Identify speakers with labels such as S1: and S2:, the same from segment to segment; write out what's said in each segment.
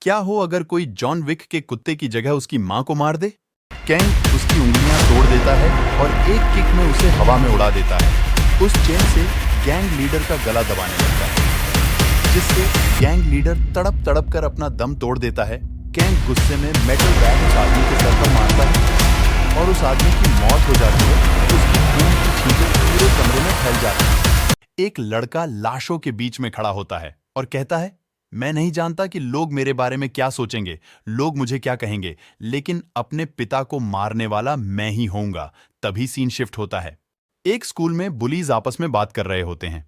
S1: क्या हो अगर कोई जॉन विक के कुत्ते की जगह उसकी मां को मार दे? कैंग उसकी उंगलियां तोड़ देता है और एक किक में उसे हवा में उड़ा देता है। उस चेन से गैंग लीडर का गला दबाने लगता है, जिससे गैंग लीडर तड़प तड़प कर अपना दम तोड़ देता है। कैंग गुस्से में मेटल बैट उस आदमी के सर पर मारता है और उस आदमी की मौत हो जाती है। उसकी खून की छींटे पूरे कमरे में फैल जाती है। एक लड़का लाशों के बीच में खड़ा होता है और कहता है, मैं नहीं जानता कि लोग मेरे बारे में क्या सोचेंगे, लोग मुझे क्या कहेंगे, लेकिन अपने पिता को मारने वाला मैं ही होऊंगा। तभी सीन शिफ्ट होता है। एक स्कूल में बुलीज आपस में बात कर रहे होते हैं।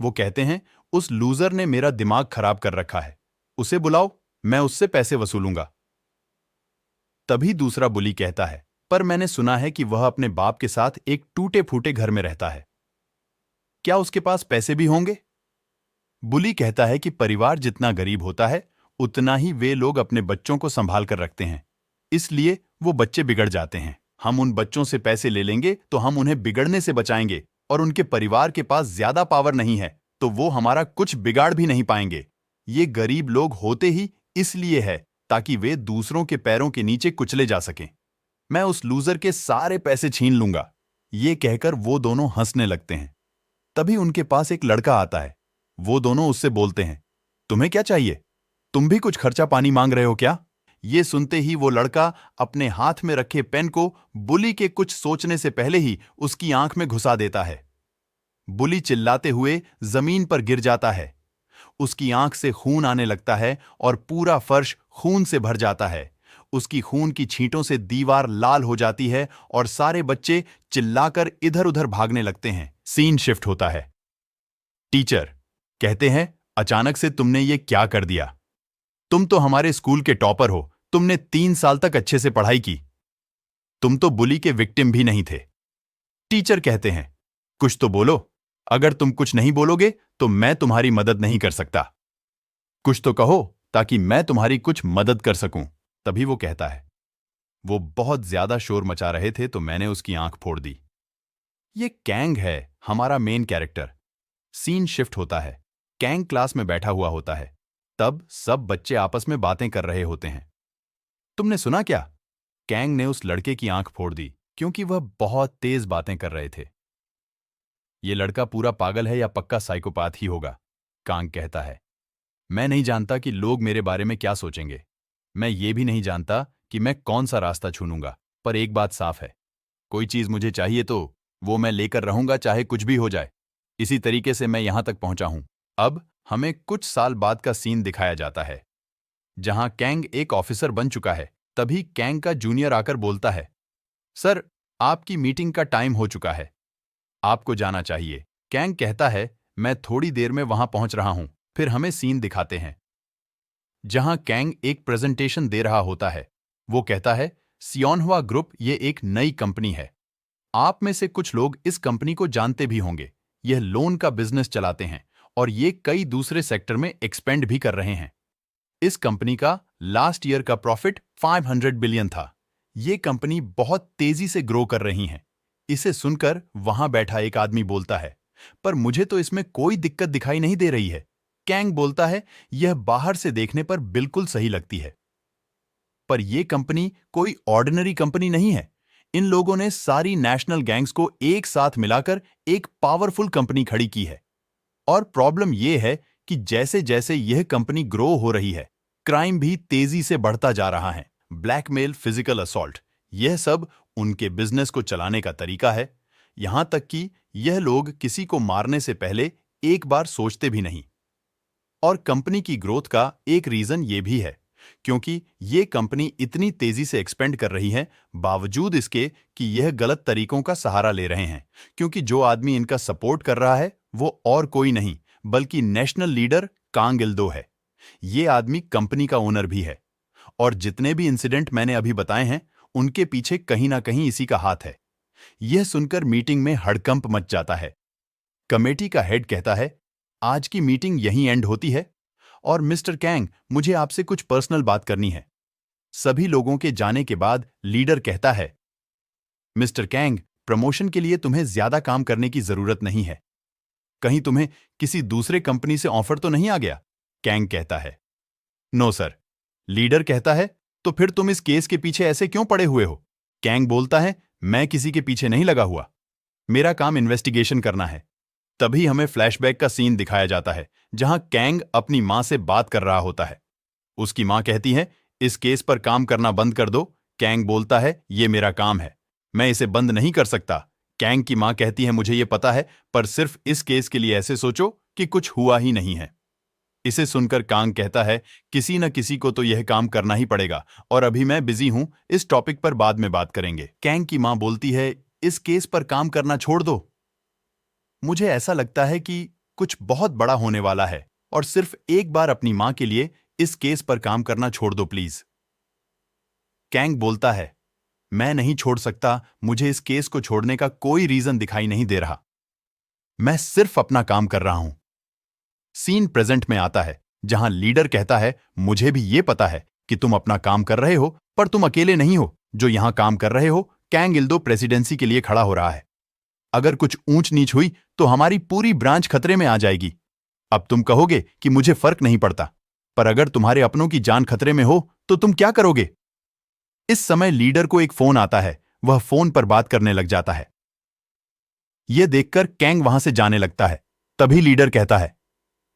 S1: वो कहते हैं, उस लूजर ने मेरा दिमाग खराब कर रखा है, उसे बुलाओ, मैं उससे पैसे वसूलूंगा। तभी दूसरा बुली कहता है, पर मैंने सुना है कि वह अपने बाप के साथ एक टूटे फूटे घर में रहता है, क्या उसके पास पैसे भी होंगे? बुली कहता है कि परिवार जितना गरीब होता है उतना ही वे लोग अपने बच्चों को संभाल कर रखते हैं, इसलिए वो बच्चे बिगड़ जाते हैं। हम उन बच्चों से पैसे ले लेंगे तो हम उन्हें बिगड़ने से बचाएंगे, और उनके परिवार के पास ज्यादा पावर नहीं है तो वो हमारा कुछ बिगाड़ भी नहीं पाएंगे। ये गरीब लोग होते ही इसलिए है ताकि वे दूसरों के पैरों के नीचे कुचले जा सकें। मैं उस लूजर के सारे पैसे छीन लूंगा। ये कहकर वो दोनों हंसने लगते हैं। तभी उनके पास एक लड़का आता है। वो दोनों उससे बोलते हैं, तुम्हें क्या चाहिए? तुम भी कुछ खर्चा पानी मांग रहे हो क्या? ये सुनते ही वो लड़का अपने हाथ में रखे पेन को बुली के कुछ सोचने से पहले ही उसकी आंख में घुसा देता है। बुली चिल्लाते हुए जमीन पर गिर जाता है। उसकी आंख से खून आने लगता है और पूरा फर्श खून से भर जाता है। उसकी खून की छींटों से दीवार लाल हो जाती है और सारे बच्चे चिल्लाकर इधर उधर भागने लगते हैं। सीन शिफ्ट होता है। टीचर कहते हैं, अचानक से तुमने ये क्या कर दिया? तुम तो हमारे स्कूल के टॉपर हो, तुमने 3 साल तक अच्छे से पढ़ाई की, तुम तो बुली के विक्टिम भी नहीं थे। टीचर कहते हैं, कुछ तो बोलो, अगर तुम कुछ नहीं बोलोगे तो मैं तुम्हारी मदद नहीं कर सकता। कुछ तो कहो ताकि मैं तुम्हारी कुछ मदद कर सकूं। तभी वो कहता है, वो बहुत ज्यादा शोर मचा रहे थे तो मैंने उसकी आंख फोड़ दी। ये कैंग है, हमारा मेन कैरेक्टर। सीन शिफ्ट होता है। कैंग क्लास में बैठा हुआ होता है। तब सब बच्चे आपस में बातें कर रहे होते हैं। तुमने सुना क्या? कैंग ने उस लड़के की आंख फोड़ दी क्योंकि वह बहुत तेज बातें कर रहे थे। ये लड़का पूरा पागल है या पक्का साइकोपाथ ही होगा, कांग कहता है। मैं नहीं जानता कि लोग मेरे बारे में क्या सोचेंगे। मैं ये भी नहीं जानता कि मैं कौन सा रास्ता चुनूंगा, पर एक बात साफ है, कोई चीज मुझे चाहिए तो वो मैं लेकर रहूंगा, चाहे कुछ भी हो जाए। इसी तरीके से मैं यहां तक पहुंचा हूं। अब हमें कुछ साल बाद का सीन दिखाया जाता है, जहां कैंग एक ऑफिसर बन चुका है। तभी कैंग का जूनियर आकर बोलता है, सर, आपकी मीटिंग का टाइम हो चुका है, आपको जाना चाहिए। कैंग कहता है, मैं थोड़ी देर में वहां पहुंच रहा हूं। फिर हमें सीन दिखाते हैं जहां कैंग एक प्रेजेंटेशन दे रहा होता है। वो कहता है, सियोनहुआ ग्रुप ये एक नई कंपनी है। आप में से कुछ लोग इस कंपनी को जानते भी होंगे। यह लोन का बिजनेस चलाते हैं और ये कई दूसरे सेक्टर में एक्सपेंड भी कर रहे हैं। इस कंपनी का लास्ट ईयर का प्रॉफिट 500 बिलियन था। ये कंपनी बहुत तेजी से ग्रो कर रही है। इसे सुनकर वहां बैठा एक आदमी बोलता है, पर मुझे तो इसमें कोई दिक्कत दिखाई नहीं दे रही है। कैंग बोलता है, यह बाहर से देखने पर बिल्कुल सही लगती है, पर यह कंपनी कोई ऑर्डिनरी कंपनी नहीं है। इन लोगों ने सारी नेशनल गैंग्स को एक साथ मिलाकर एक पावरफुल कंपनी खड़ी की है। और प्रॉब्लम यह है कि जैसे जैसे यह कंपनी ग्रो हो रही है, क्राइम भी तेजी से बढ़ता जा रहा है। ब्लैकमेल, फिजिकल असॉल्ट, यह सब उनके बिजनेस को चलाने का तरीका है। यहां तक कि यह लोग किसी को मारने से पहले एक बार सोचते भी नहीं। और कंपनी की ग्रोथ का एक रीजन ये भी है क्योंकि ये कंपनी इतनी तेजी से एक्सपेंड कर रही है, बावजूद इसके कि यह गलत तरीकों का सहारा ले रहे हैं। क्योंकि जो आदमी इनका सपोर्ट कर रहा है वो और कोई नहीं बल्कि नेशनल लीडर कांग इल्दो है। ये आदमी कंपनी का ओनर भी है, और जितने भी इंसिडेंट मैंने अभी बताए हैं उनके पीछे कहीं ना कहीं इसी का हाथ है। यह सुनकर मीटिंग में हड़कंप मच जाता है। कमेटी का हेड कहता है, आज की मीटिंग यहीं एंड होती है, और मिस्टर कैंग, मुझे आपसे कुछ पर्सनल बात करनी है। सभी लोगों के जाने के बाद लीडर कहता है, मिस्टर कैंग, प्रमोशन के लिए तुम्हें ज्यादा काम करने की जरूरत नहीं है। कहीं तुम्हें किसी दूसरे कंपनी से ऑफर तो नहीं आ गया? कैंग कहता है, नो सर। लीडर कहता है, तो फिर तुम इस केस के पीछे ऐसे क्यों पड़े हुए हो? कैंग बोलता है, मैं किसी के पीछे नहीं लगा हुआ, मेरा काम इन्वेस्टिगेशन करना है। तभी हमें फ्लैशबैक का सीन दिखाया जाता है जहां कैंग अपनी मां से बात कर रहा होता है। उसकी मां कहती है, इस केस पर काम करना बंद कर दो। कैंग बोलता है, ये मेरा काम है, मैं इसे बंद नहीं कर सकता। कैंग की मां कहती है, मुझे ये पता है, पर सिर्फ इस केस के लिए ऐसे सोचो कि कुछ हुआ ही नहीं है। इसे सुनकर कांग कहता है, किसी न किसी को तो यह काम करना ही पड़ेगा और अभी मैं बिजी हूं, इस टॉपिक पर बाद में बात करेंगे। कैंग की मां बोलती है, इस केस पर काम करना छोड़ दो, मुझे ऐसा लगता है कि कुछ बहुत बड़ा होने वाला है और सिर्फ एक बार अपनी मां के लिए इस केस पर काम करना छोड़ दो प्लीज। कैंग बोलता है, मैं नहीं छोड़ सकता, मुझे इस केस को छोड़ने का कोई रीजन दिखाई नहीं दे रहा, मैं सिर्फ अपना काम कर रहा हूं। सीन प्रेजेंट में आता है जहां लीडर कहता है, मुझे भी ये पता है कि तुम अपना काम कर रहे हो, पर तुम अकेले नहीं हो जो यहां काम कर रहे हो। कैंग इल्दो प्रेसिडेंसी के लिए खड़ा हो रहा है। अगर कुछ ऊंच नीच हुई तो हमारी पूरी ब्रांच खतरे में आ जाएगी। अब तुम कहोगे कि मुझे फर्क नहीं पड़ता, पर अगर तुम्हारे अपनों की जान खतरे में हो तो तुम क्या करोगे? इस समय लीडर को एक फोन आता है, वह फोन पर बात करने लग जाता है। यह देखकर कैंग वहां से जाने लगता है। तभी लीडर कहता है,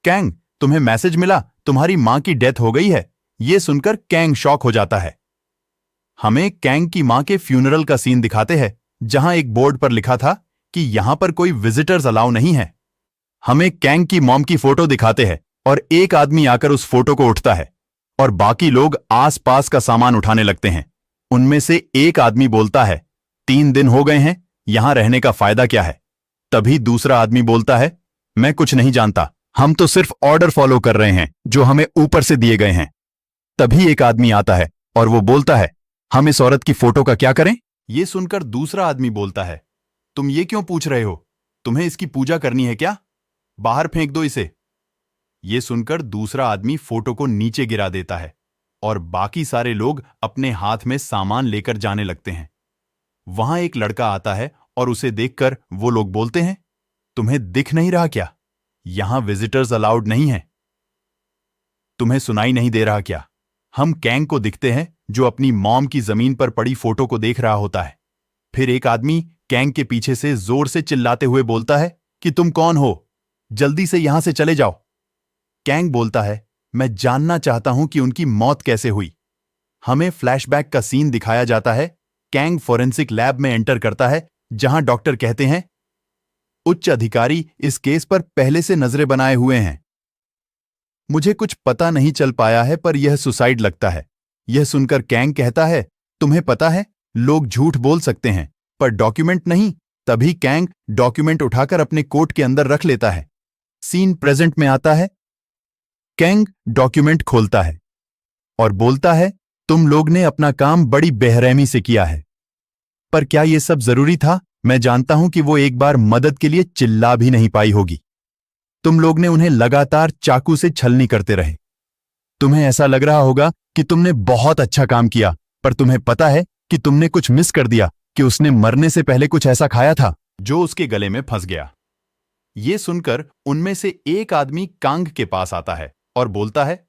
S1: कैंग, तुम्हें मैसेज मिला, तुम्हारी मां की डेथ हो गई है। यह सुनकर कैंग शॉक हो जाता है। हमें कैंग की मां के फ्यूनरल का सीन दिखाते हैं जहां एक बोर्ड पर लिखा था कि यहां पर कोई विजिटर्स अलाउ नहीं है। हमें कैंग की मॉम की फोटो दिखाते हैं और एक आदमी आकर उस फोटो को उठता है और बाकी लोग आसपास का सामान उठाने लगते हैं। उनमें से एक आदमी बोलता है, 3 दिन हो गए हैं, यहां रहने का फायदा क्या है? तभी दूसरा आदमी बोलता है, मैं कुछ नहीं जानता, हम तो सिर्फ ऑर्डर फॉलो कर रहे हैं जो हमें ऊपर से दिए गए हैं। तभी एक आदमी आता है और वो बोलता है, हम इस औरत की फोटो का क्या करें? यह सुनकर दूसरा आदमी बोलता है, तुम ये क्यों पूछ रहे हो? तुम्हें इसकी पूजा करनी है क्या? बाहर फेंक दो इसे। यह सुनकर दूसरा आदमी फोटो को नीचे गिरा देता है और बाकी सारे लोग अपने हाथ में सामान लेकर जाने लगते हैं। वहां एक लड़का आता है और उसे देखकर वो लोग बोलते हैं, तुम्हें दिख नहीं रहा क्या? यहां विजिटर्स अलाउड नहीं है। तुम्हें सुनाई नहीं दे रहा क्या? हम कैंग को दिखते हैं जो अपनी मॉम की जमीन पर पड़ी फोटो को देख रहा होता है। फिर एक आदमी कैंग के पीछे से जोर से चिल्लाते हुए बोलता है कि तुम कौन हो? जल्दी से यहां से चले जाओ। कैंग बोलता है, मैं जानना चाहता हूं कि उनकी मौत कैसे हुई। हमें फ्लैशबैक का सीन दिखाया जाता है। कैंग फोरेंसिक लैब में एंटर करता है जहां डॉक्टर कहते हैं, उच्च अधिकारी इस केस पर पहले से नजरें बनाए हुए हैं। मुझे कुछ पता नहीं चल पाया है, पर यह सुसाइड लगता है। यह सुनकर कैंग कहता है, तुम्हें पता है, लोग झूठ बोल सकते हैं पर डॉक्यूमेंट नहीं। तभी कैंग डॉक्यूमेंट उठाकर अपने कोट के अंदर रख लेता है। सीन प्रेजेंट में आता है। कैंग डॉक्यूमेंट खोलता है और बोलता है, तुम लोग ने अपना काम बड़ी बेरहमी से किया है, पर क्या यह सब जरूरी था? मैं जानता हूं कि वो एक बार मदद के लिए चिल्ला भी नहीं पाई होगी। तुम लोग ने उन्हें लगातार चाकू से छलनी करते रहे। तुम्हें ऐसा लग रहा होगा कि तुमने बहुत अच्छा काम किया, पर तुम्हें पता है कि तुमने कुछ मिस कर दिया, कि उसने मरने से पहले कुछ ऐसा खाया था जो उसके गले में फंस गया। यह सुनकर उनमें से एक आदमी कांग के पास आता है और बोलता है,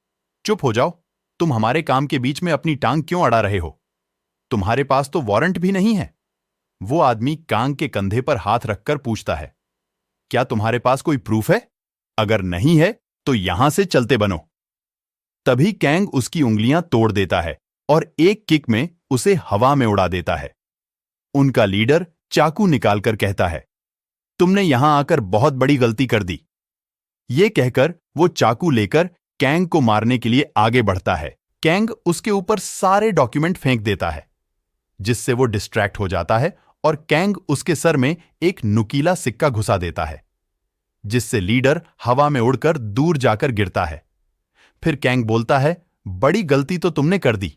S1: चुप हो जाओ, तुम हमारे काम के बीच में अपनी टांग क्यों अड़ा रहे हो? तुम्हारे पास तो वारंट भी नहीं है। वो आदमी कांग के कंधे पर हाथ रखकर पूछता है, क्या तुम्हारे पास कोई प्रूफ है? अगर नहीं है तो यहां से चलते बनो। तभी कैंग उसकी उंगलियां तोड़ देता है और एक किक में उसे हवा में उड़ा देता है। उनका लीडर चाकू निकालकर कहता है, तुमने यहां आकर बहुत बड़ी गलती कर दी। यह कहकर वो चाकू लेकर कैंग को मारने के लिए आगे बढ़ता है। कैंग उसके ऊपर सारे डॉक्यूमेंट फेंक देता है, जिससे वो डिस्ट्रैक्ट हो जाता है और कैंग उसके सर में एक नुकीला सिक्का घुसा देता है, जिससे लीडर हवा में उड़कर दूर जाकर गिरता है। फिर कैंग बोलता है, बड़ी गलती तो तुमने कर दी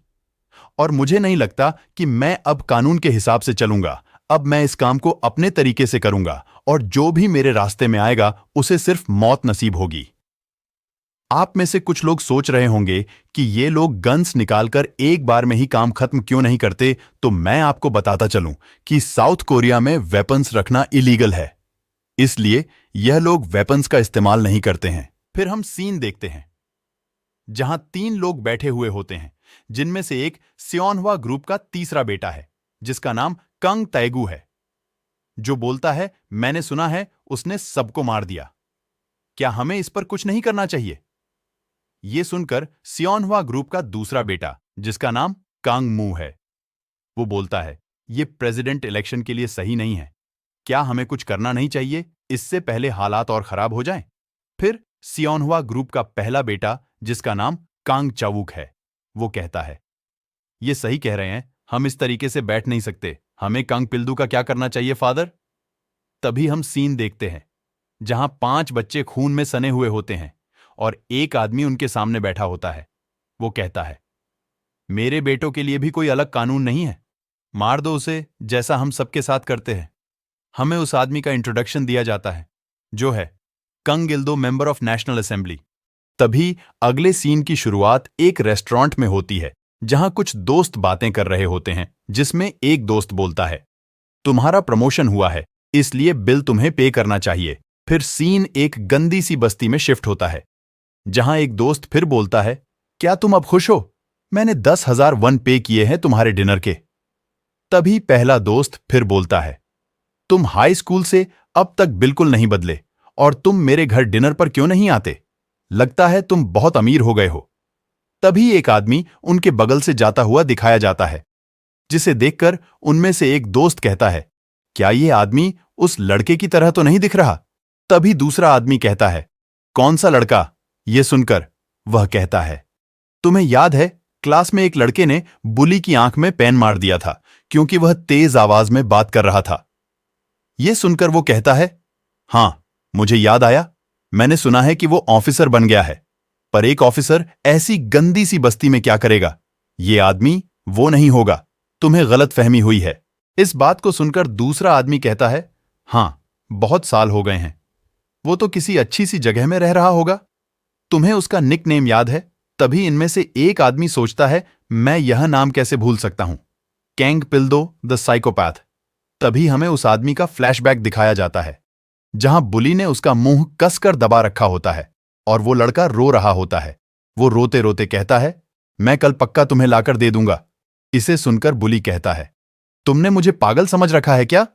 S1: और मुझे नहीं लगता कि मैं अब कानून के हिसाब से चलूंगा। अब मैं इस काम को अपने तरीके से करूंगा और जो भी मेरे रास्ते में आएगा उसे सिर्फ मौत नसीब होगी। आप में से कुछ लोग सोच रहे होंगे कि ये लोग गन्स निकालकर एक बार में ही काम खत्म क्यों नहीं करते, तो मैं आपको बताता चलूं कि साउथ कोरिया में वेपन्स रखना इलीगल है, इसलिए यह लोग वेपन्स का इस्तेमाल नहीं करते हैं। फिर हम सीन देखते हैं। जहां 3 लोग बैठे हुए होते हैं, जिनमें से एक सियोनह्वा ग्रुप का तीसरा बेटा है, जिसका नाम कंग तैगू है, जो बोलता है, मैंने सुना है उसने सबको मार दिया। क्या हमें इस पर कुछ नहीं करना चाहिए? यह सुनकर सियोनह्वा ग्रुप का दूसरा बेटा, जिसका नाम कांग मू है, वो बोलता है, यह प्रेसिडेंट इलेक्शन के लिए सही नहीं है। क्या हमें कुछ करना नहीं चाहिए, इससे पहले हालात और खराब हो जाएं? फिर सियोनह्वा ग्रुप का पहला बेटा, जिसका नाम कांग चावुक है, वो कहता है, ये सही कह रहे हैं, हम इस तरीके से बैठ नहीं सकते। हमें कांग पिल्दू का क्या करना चाहिए फादर? तभी हम सीन देखते हैं जहां 5 बच्चे खून में सने हुए होते हैं और एक आदमी उनके सामने बैठा होता है। वो कहता है, मेरे बेटों के लिए भी कोई अलग कानून नहीं है, मार दो उसे जैसा हम सबके साथ करते हैं। हमें उस आदमी का इंट्रोडक्शन दिया जाता है, जो है Kang Ildo, member of national assembly. तभी अगले सीन की शुरुआत एक रेस्टोरेंट में होती है, जहां कुछ दोस्त बातें कर रहे होते हैं, जिसमें एक दोस्त बोलता है, तुम्हारा प्रमोशन हुआ है, इसलिए बिल तुम्हें पे करना चाहिए। फिर सीन एक गंदी सी बस्ती में शिफ्ट होता है, जहां एक दोस्त फिर बोलता है, क्या तुम अब खुश हो? मैंने 10,000 वन पे किए हैं तुम्हारे डिनर के। तभी पहला दोस्त फिर बोलता है, तुम हाई स्कूल से अब तक बिल्कुल नहीं बदले और तुम मेरे घर डिनर पर क्यों नहीं आते? लगता है तुम बहुत अमीर हो गए हो। तभी एक आदमी उनके बगल से जाता हुआ दिखाया जाता है, जिसे देखकर उनमें से एक दोस्त कहता है, क्या ये आदमी उस लड़के की तरह तो नहीं दिख रहा? तभी दूसरा आदमी कहता है, कौन सा लड़का? ये सुनकर वह कहता है, तुम्हें याद है क्लास में एक लड़के ने बुली की आंख में पेन मार दिया था क्योंकि वह तेज आवाज में बात कर रहा था। यह सुनकर वो कहता है, हां मुझे याद आया, मैंने सुना है कि वो ऑफिसर बन गया है, पर एक ऑफिसर ऐसी गंदी सी बस्ती में क्या करेगा? ये आदमी वो नहीं होगा, तुम्हें गलतफहमी हुई है। इस बात को सुनकर दूसरा आदमी कहता है, हां बहुत साल हो गए हैं, वो तो किसी अच्छी सी जगह में रह रहा होगा, तुम्हें उसका निकनेम याद है? तभी इनमें से एक आदमी सोचता है, मैं यह नाम कैसे भूल सकता हूं, कैंग पिल्दो द साइकोपैथ। तभी हमें उस आदमी का फ्लैशबैक दिखाया जाता है, जहां बुली ने उसका मुंह कसकर दबा रखा होता है और वो लड़का रो रहा होता है। वो रोते रोते कहता है, मैं कल पक्का तुम्हें लाकर दे दूंगा। इसे सुनकर बुली कहता है, तुमने मुझे पागल समझ रखा है क्या?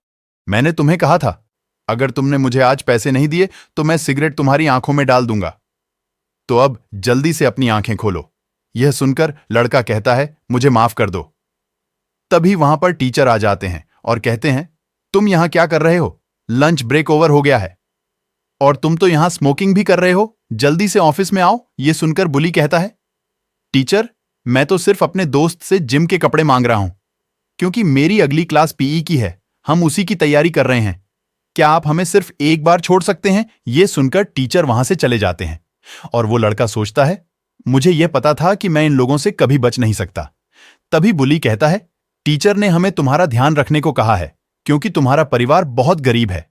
S1: मैंने तुम्हें कहा था, अगर तुमने मुझे आज पैसे नहीं दिए तो मैं सिगरेट तुम्हारी आंखों में डाल दूंगा। तो अब जल्दी से अपनी आंखें खोलो। यह सुनकर लड़का कहता है, मुझे माफ कर दो। तभी वहां पर टीचर आ जाते हैं और कहते हैं, तुम यहां क्या कर रहे हो? लंच ब्रेक ओवर हो गया है और तुम तो यहां स्मोकिंग भी कर रहे हो, जल्दी से ऑफिस में आओ। यह सुनकर बुली कहता है, टीचर मैं तो सिर्फ अपने दोस्त से जिम के कपड़े मांग रहा हूं, क्योंकि मेरी अगली क्लास पीई की है, हम उसी की तैयारी कर रहे हैं। क्या आप हमें सिर्फ एक बार छोड़ सकते हैं? यह सुनकर टीचर वहां से चले जाते हैं और वो लड़का सोचता है, मुझे यह पता था कि मैं इन लोगों से कभी बच नहीं सकता। तभी बुली कहता है, टीचर ने हमें तुम्हारा ध्यान रखने को कहा है, क्योंकि तुम्हारा परिवार बहुत गरीब है।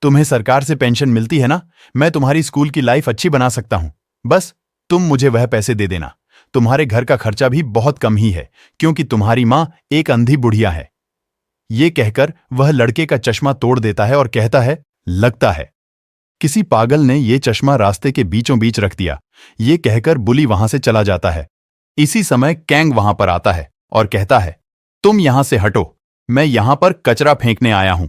S1: तुम्हें सरकार से पेंशन मिलती है ना, मैं तुम्हारी स्कूल की लाइफ अच्छी बना सकता हूं, बस तुम मुझे वह पैसे दे देना। तुम्हारे घर का खर्चा भी बहुत कम ही है, क्योंकि तुम्हारी मां एक अंधी बुढ़िया है। यह कहकर वह लड़के का चश्मा तोड़ देता है और कहता है, लगता है किसी पागल ने यह चश्मा रास्ते के बीचों बीच रख दिया। यह कहकर बुली वहां से चला जाता है। इसी समय कैंग वहां पर आता है और कहता है, तुम यहां से हटो, मैं यहां पर कचरा फेंकने आया हूं।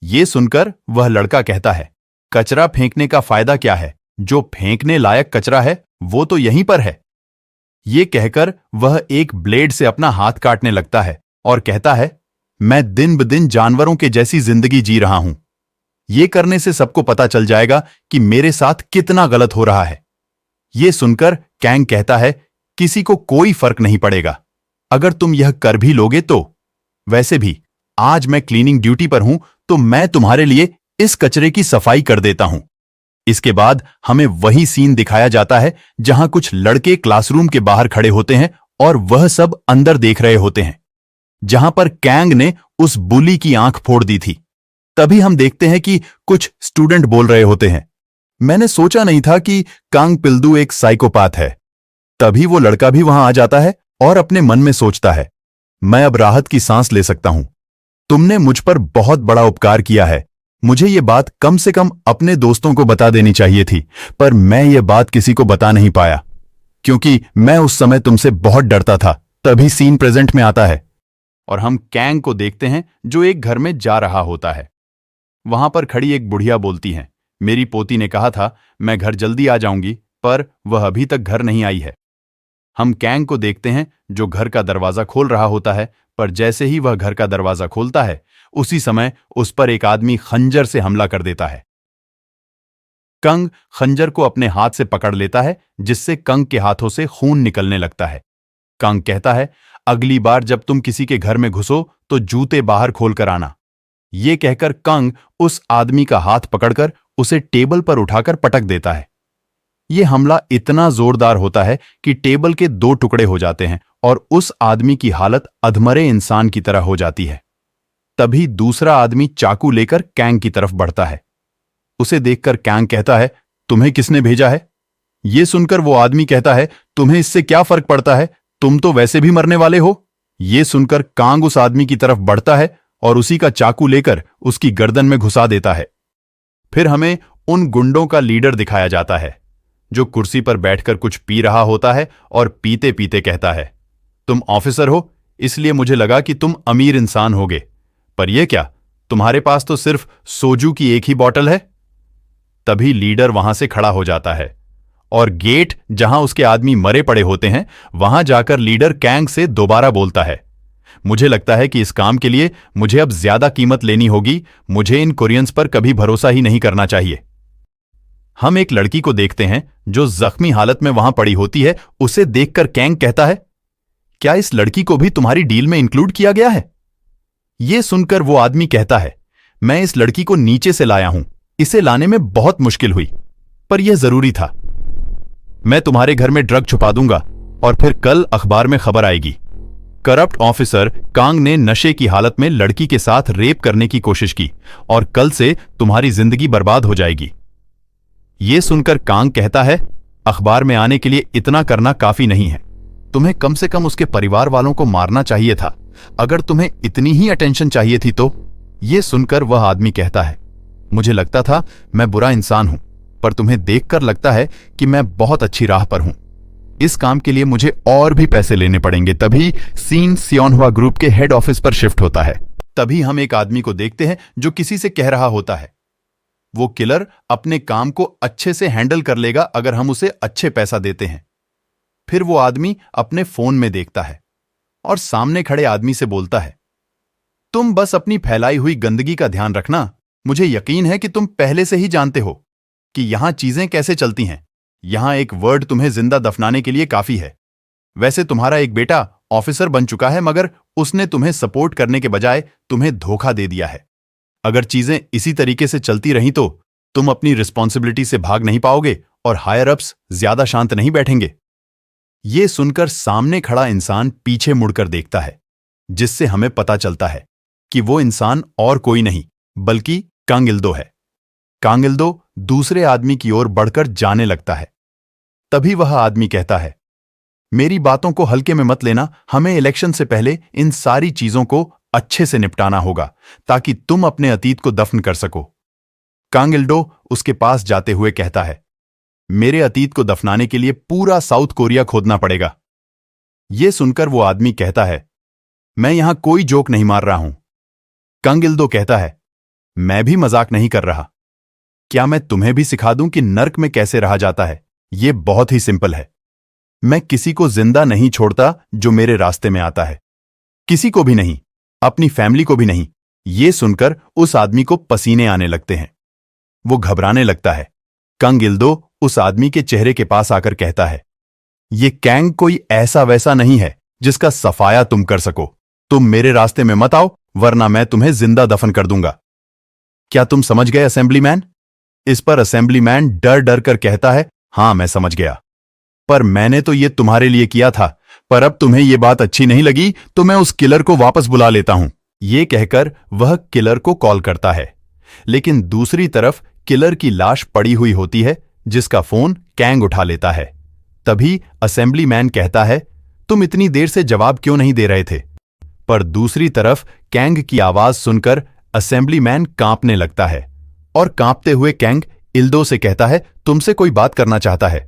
S1: यह सुनकर वह लड़का कहता है, कचरा फेंकने का फायदा क्या है? जो फेंकने लायक कचरा है वो तो यहीं पर है। यह कहकर वह एक ब्लेड से अपना हाथ काटने लगता है और कहता है, मैं दिन ब दिन जानवरों के जैसी जिंदगी जी रहा हूं। यह करने से सबको पता चल जाएगा कि मेरे साथ कितना गलत हो रहा है। यह सुनकर कैंग कहता है, किसी को कोई फर्क नहीं पड़ेगा अगर तुम यह कर भी लोगे तो। वैसे भी आज मैं क्लीनिंग ड्यूटी पर हूं, तो मैं तुम्हारे लिए इस कचरे की सफाई कर देता हूं। इसके बाद हमें वही सीन दिखाया जाता है जहां कुछ लड़के क्लासरूम के बाहर खड़े होते हैं और वह सब अंदर देख रहे होते हैं, जहां पर कैंग ने उस बुली की आंख फोड़ दी थी। तभी हम देखते हैं कि कुछ स्टूडेंट बोल रहे होते हैं, मैंने सोचा नहीं था कि कांग पिल्दू एक साइकोपैथ है। तभी वो लड़का भी वहां आ जाता है और अपने मन में सोचता है, मैं अब राहत की सांस ले सकता हूं। तुमने मुझ पर बहुत बड़ा उपकार किया है। मुझे ये बात कम से कम अपने दोस्तों को बता देनी चाहिए थी, पर मैं ये बात किसी को बता नहीं पाया। क्योंकि मैं उस समय तुमसे बहुत डरता था। तभी सीन प्रेजेंट में आता है और हम कैंग को देखते हैं जो एक घर में जा रहा होता है। वहां पर खड़ी एक बुढ़िया बोलती है, मेरी पोती ने कहा था मैं घर जल्दी आ जाऊंगी, पर वह अभी तक घर नहीं आई है। हम कैंग को देखते हैं जो घर का दरवाजा खोल रहा होता है, पर जैसे ही वह घर का दरवाजा खोलता है उसी समय उस पर एक आदमी खंजर से हमला कर देता है। कंग खंजर को अपने हाथ से पकड़ लेता है, जिससे कंग के हाथों से खून निकलने लगता है। कंग कहता है, अगली बार जब तुम किसी के घर में घुसो तो जूते बाहर खोलकर आना। यह कहकर कंग उस आदमी का हाथ पकड़कर उसे टेबल पर उठाकर पटक देता है। यह हमला इतना जोरदार होता है कि टेबल के 2 टुकड़े हो जाते हैं और उस आदमी की हालत अधमरे इंसान की तरह हो जाती है। तभी दूसरा आदमी चाकू लेकर कैंग की तरफ बढ़ता है। उसे देखकर कैंग कहता है, तुम्हें किसने भेजा है? यह सुनकर वो आदमी कहता है, तुम्हें इससे क्या फर्क पड़ता है, तुम तो वैसे भी मरने वाले हो। यह सुनकर कांग उस आदमी की तरफ बढ़ता है और उसी का चाकू लेकर उसकी गर्दन में घुसा देता है। फिर हमें उन गुंडों का लीडर दिखाया जाता है जो कुर्सी पर बैठकर कुछ पी रहा होता है और पीते पीते कहता है, तुम ऑफिसर हो इसलिए मुझे लगा कि तुम अमीर इंसान होगे, पर यह क्या, तुम्हारे पास तो सिर्फ सोजू की एक ही बॉटल है। तभी लीडर वहां से खड़ा हो जाता है और गेट जहां उसके आदमी मरे पड़े होते हैं वहां जाकर लीडर कैंग से दोबारा बोलता है, मुझे लगता है कि इस काम के लिए मुझे अब ज्यादा कीमत लेनी होगी। मुझे इन कोरियंस पर कभी भरोसा ही नहीं करना चाहिए। हम एक लड़की को देखते हैं जो जख्मी हालत में वहां पड़ी होती है। उसे देखकर कैंग कहता है, क्या इस लड़की को भी तुम्हारी डील में इंक्लूड किया गया है? यह सुनकर वो आदमी कहता है, मैं इस लड़की को नीचे से लाया हूं, इसे लाने में बहुत मुश्किल हुई, पर यह जरूरी था। मैं तुम्हारे घर में ड्रग छुपा दूंगा और फिर कल अखबार में खबर आएगी। करप्ट ऑफिसर कांग ने नशे की हालत में लड़की के साथ रेप करने की कोशिश की और कल से तुम्हारी जिंदगी बर्बाद हो जाएगी। यह सुनकर कांग कहता है, अखबार में आने के लिए इतना करना काफी नहीं है, तुम्हें कम से कम उसके परिवार वालों को मारना चाहिए था, अगर तुम्हें इतनी ही अटेंशन चाहिए थी तो। यह सुनकर वह आदमी कहता है, मुझे लगता था मैं बुरा इंसान हूं, पर तुम्हें देखकर लगता है कि मैं बहुत अच्छी राह पर हूं। इस काम के लिए मुझे और भी पैसे लेने पड़ेंगे। तभी सीन सियोनहुआ ग्रुप के हेड ऑफिस पर शिफ्ट होता है। तभी हम एक आदमी को देखते हैं जो किसी से कह रहा होता है, वो किलर अपने काम को अच्छे से हैंडल कर लेगा अगर हम उसे अच्छे पैसा देते हैं। फिर वो आदमी अपने फोन में देखता है और सामने खड़े आदमी से बोलता है, तुम बस अपनी फैलाई हुई गंदगी का ध्यान रखना, मुझे यकीन है कि तुम पहले से ही जानते हो कि यहां चीजें कैसे चलती हैं। यहां एक वर्ड तुम्हें जिंदा दफनाने के लिए काफी है। वैसे तुम्हारा एक बेटा ऑफिसर बन चुका है, मगर उसने तुम्हें सपोर्ट करने के बजाय तुम्हें धोखा दे दिया है। अगर चीजें इसी तरीके से चलती रहीं तो तुम अपनी रिस्पॉन्सिबिलिटी से भाग नहीं पाओगे और हायर अप्स ज्यादा शांत नहीं बैठेंगे। यह सुनकर सामने खड़ा इंसान पीछे मुड़कर देखता है, जिससे हमें पता चलता है कि वो इंसान और कोई नहीं बल्कि कांग इल्दो है। कांग इल्दो दूसरे आदमी की ओर बढ़कर जाने लगता है। तभी वह आदमी कहता है, मेरी बातों को हल्के में मत लेना, हमें इलेक्शन से पहले इन सारी चीजों को अच्छे से निपटाना होगा ताकि तुम अपने अतीत को दफन कर सको। कांग इल्दो उसके पास जाते हुए कहता है, मेरे अतीत को दफनाने के लिए पूरा साउथ कोरिया खोदना पड़ेगा। यह सुनकर वो आदमी कहता है, मैं यहां कोई जोक नहीं मार रहा हूं। कांग इल्दो कहता है, मैं भी मजाक नहीं कर रहा। क्या मैं तुम्हें भी सिखा दूं कि नर्क में कैसे रहा जाता है? यह बहुत ही सिंपल है। मैं किसी को जिंदा नहीं छोड़ता जो मेरे रास्ते में आता है, किसी को भी नहीं, अपनी फैमिली को भी नहीं। यह सुनकर उस आदमी को पसीने आने लगते हैं, वो घबराने लगता है। कांग इल्दो उस आदमी के चेहरे के पास आकर कहता है, यह कैंग कोई ऐसा वैसा नहीं है जिसका सफाया तुम कर सको। तुम मेरे रास्ते में मत आओ, वरना मैं तुम्हें जिंदा दफन कर दूंगा। क्या तुम समझ गए असेंबलीमैन? इस पर असेंबलीमैन डर डर कर कहता है, हां मैं समझ गया, पर मैंने तो यह तुम्हारे लिए किया था, पर अब तुम्हें यह बात अच्छी नहीं लगी तो मैं उस किलर को वापस बुला लेता हूं। यह कहकर वह किलर को कॉल करता है, लेकिन दूसरी तरफ किलर की लाश पड़ी हुई होती है, जिसका फोन कैंग उठा लेता है। तभी असेंबलीमैन कहता है, तुम इतनी देर से जवाब क्यों नहीं दे रहे थे? पर दूसरी तरफ कैंग की आवाज सुनकर असेंबलीमैन कांपने लगता है और कांपते हुए कैंग इल्दो से कहता है, तुमसे कोई बात करना चाहता है।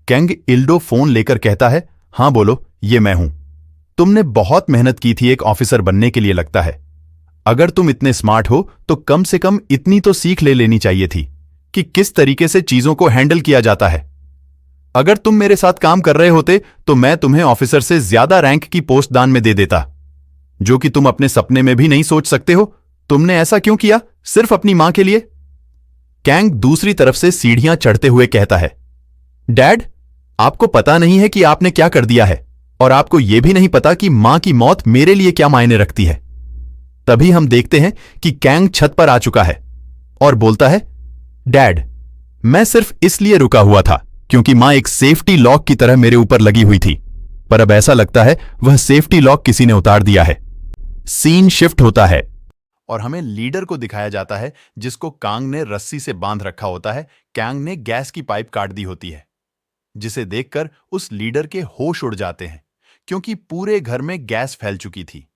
S1: कैंग इल्डो फोन लेकर कहता है, हाँ बोलो, ये मैं हूं। तुमने बहुत मेहनत की थी एक ऑफिसर बनने के लिए लगता है। अगर तुम इतने स्मार्ट हो तो कम से कम इतनी तो सीख ले लेनी चाहिए थी कि किस तरीके से चीजों को हैंडल किया जाता है। अगर तुम मेरे साथ काम कर रहे होते तो मैं तुम्हें ऑफिसर से ज्यादा रैंक की पोस्ट दान में दे देता, जो कि तुम अपने सपने में भी नहीं सोच सकते हो। तुमने ऐसा क्यों किया? सिर्फ अपनी मां के लिए? कैंग दूसरी तरफ से सीढ़ियां चढ़ते हुए कहता है, डैड, आपको पता नहीं है कि आपने क्या कर दिया है, और आपको यह भी नहीं पता कि मां की मौत मेरे लिए क्या मायने रखती है। तभी हम देखते हैं कि कैंग छत पर आ चुका है और बोलता है, डैड, मैं सिर्फ इसलिए रुका हुआ था क्योंकि मां एक सेफ्टी लॉक की तरह मेरे ऊपर लगी हुई थी, पर अब ऐसा लगता है वह सेफ्टी लॉक किसी ने उतार दिया है। सीन शिफ्ट होता है और हमें लीडर को दिखाया जाता है जिसको कांग ने रस्सी से बांध रखा होता है। कैंग ने गैस की पाइप काट दी होती है, जिसे देखकर उस लीडर के होश उड़ जाते हैं क्योंकि पूरे घर में गैस फैल चुकी थी।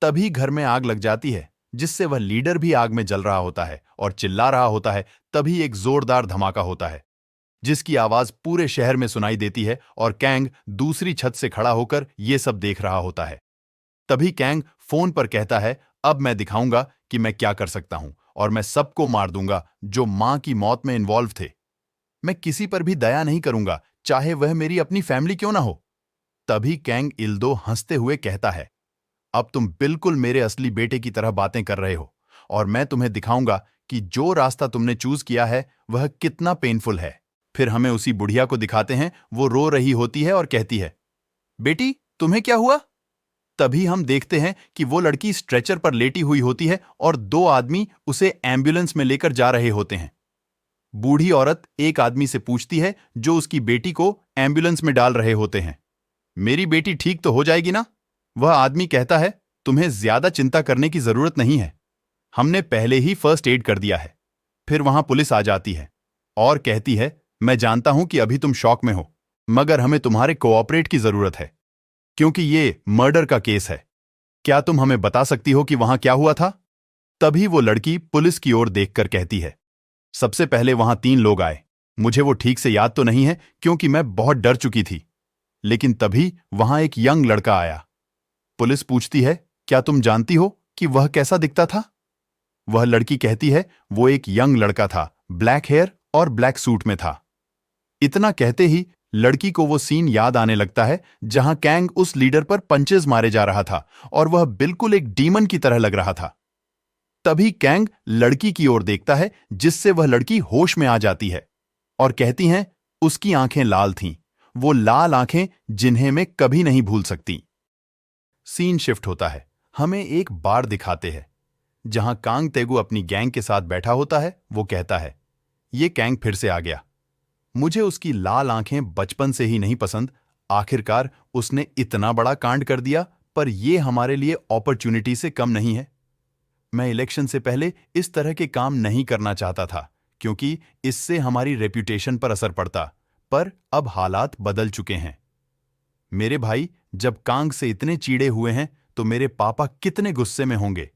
S1: तभी घर में आग लग जाती है, जिससे वह लीडर भी आग में जल रहा होता है और चिल्ला रहा होता है। तभी एक जोरदार धमाका होता है जिसकी आवाज पूरे शहर में सुनाई देती है और कैंग दूसरी छत से खड़ा होकर यह सब देख रहा होता है। तभी कैंग फोन पर कहता है, अब मैं दिखाऊंगा कि मैं क्या कर सकता हूं और मैं सबको मार दूंगा जो मां की मौत में इन्वॉल्व थे। मैं किसी पर भी दया नहीं करूंगा, चाहे वह मेरी अपनी फैमिली क्यों ना हो। तभी कैंग इल्दो हंसते हुए कहता है, अब तुम बिल्कुल मेरे असली बेटे की तरह बातें कर रहे हो और मैं तुम्हें दिखाऊंगा कि जो रास्ता तुमने चूज किया है वह कितना पेनफुल है। फिर हमें उसी बुढ़िया को दिखाते हैं, वो रो रही होती है और कहती है, बेटी तुम्हें क्या हुआ? तभी हम देखते हैं कि वो लड़की स्ट्रेचर पर लेटी हुई होती है और दो आदमी उसे एम्बुलेंस में लेकर जा रहे होते हैं। बूढ़ी औरत एक आदमी से पूछती है जो उसकी बेटी को एम्बुलेंस में डाल रहे होते हैं, मेरी बेटी ठीक तो हो जाएगी ना? वह आदमी कहता है, तुम्हें ज्यादा चिंता करने की जरूरत नहीं है, हमने पहले ही फर्स्ट एड कर दिया है। फिर वहां पुलिस आ जाती है और कहती है, मैं जानता हूं कि अभी तुम शॉक में हो, मगर हमें तुम्हारे कोऑपरेट की जरूरत है क्योंकि ये मर्डर का केस है। क्या तुम हमें बता सकती हो कि वहां क्या हुआ था? तभी वो लड़की पुलिस की ओर देखकर कहती है, सबसे पहले वहां 3 लोग आए। मुझे वो ठीक से याद तो नहीं है क्योंकि मैं बहुत डर चुकी थी, लेकिन तभी वहां एक यंग लड़का आया। पुलिस पूछती है, क्या तुम जानती हो कि वह कैसा दिखता था? वह लड़की कहती है, वो एक यंग लड़का था, ब्लैक हेयर और ब्लैक सूट में था। इतना कहते ही लड़की को वो सीन याद आने लगता है जहां कैंग उस लीडर पर पंचेस मारे जा रहा था और वह बिल्कुल एक डीमन की तरह लग रहा था। तभी कैंग लड़की की ओर देखता है जिससे वह लड़की होश में आ जाती है और कहती हैं, उसकी आंखें लाल थीं, वो लाल आंखें जिन्हें मैं कभी नहीं भूल सकती। सीन शिफ्ट होता है, हमें एक बार दिखाते हैं जहां कांग तेगु अपनी गैंग के साथ बैठा होता है। वो कहता है, ये कैंग फिर से आ गया, मुझे उसकी लाल आंखें बचपन से ही नहीं पसंद। आखिरकार उसने इतना बड़ा कांड कर दिया, पर यह हमारे लिए अपॉर्चुनिटी से कम नहीं है। मैं इलेक्शन से पहले इस तरह के काम नहीं करना चाहता था क्योंकि इससे हमारी रेप्यूटेशन पर असर पड़ता, पर अब हालात बदल चुके हैं। मेरे भाई जब कांग से इतने चीड़े हुए हैं तो मेरे पापा कितने गुस्से में होंगे।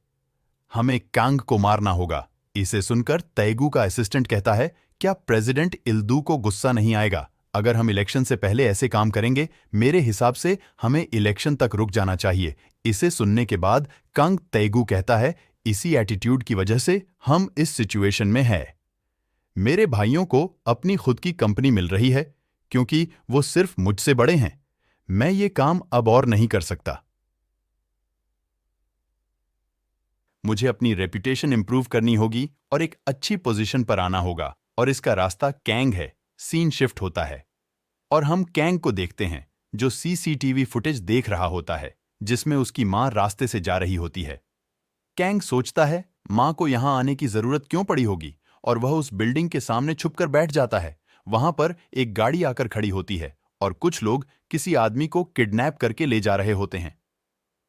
S1: हमें कांग को मारना होगा। इसे सुनकर तैगू का असिस्टेंट कहता है, क्या प्रेसिडेंट इल्दू को गुस्सा नहीं आएगा अगर हम इलेक्शन से पहले ऐसे काम करेंगे? मेरे हिसाब से हमें इलेक्शन तक रुक जाना चाहिए। इसे सुनने के बाद कांग तैगू कहता है, इसी एटीट्यूड की वजह से हम इस सिचुएशन में हैं। मेरे भाइयों को अपनी खुद की कंपनी मिल रही है क्योंकि वो सिर्फ मुझसे बड़े हैं। मैं ये काम अब और नहीं कर सकता। मुझे अपनी रेपुटेशन इंप्रूव करनी होगी और एक अच्छी पोजीशन पर आना होगा, और इसका रास्ता कैंग है। सीन शिफ्ट होता है और हम कैंग को देखते हैं जो सीसीटीवी फुटेज देख रहा होता है जिसमें उसकी मां रास्ते से जा रही होती है। कैंग सोचता है, मां को यहां आने की जरूरत क्यों पड़ी होगी, और वह उस बिल्डिंग के सामने छुपकर बैठ जाता है। वहां पर एक गाड़ी आकर खड़ी होती है और कुछ लोग किसी आदमी को किडनैप करके ले जा रहे होते हैं।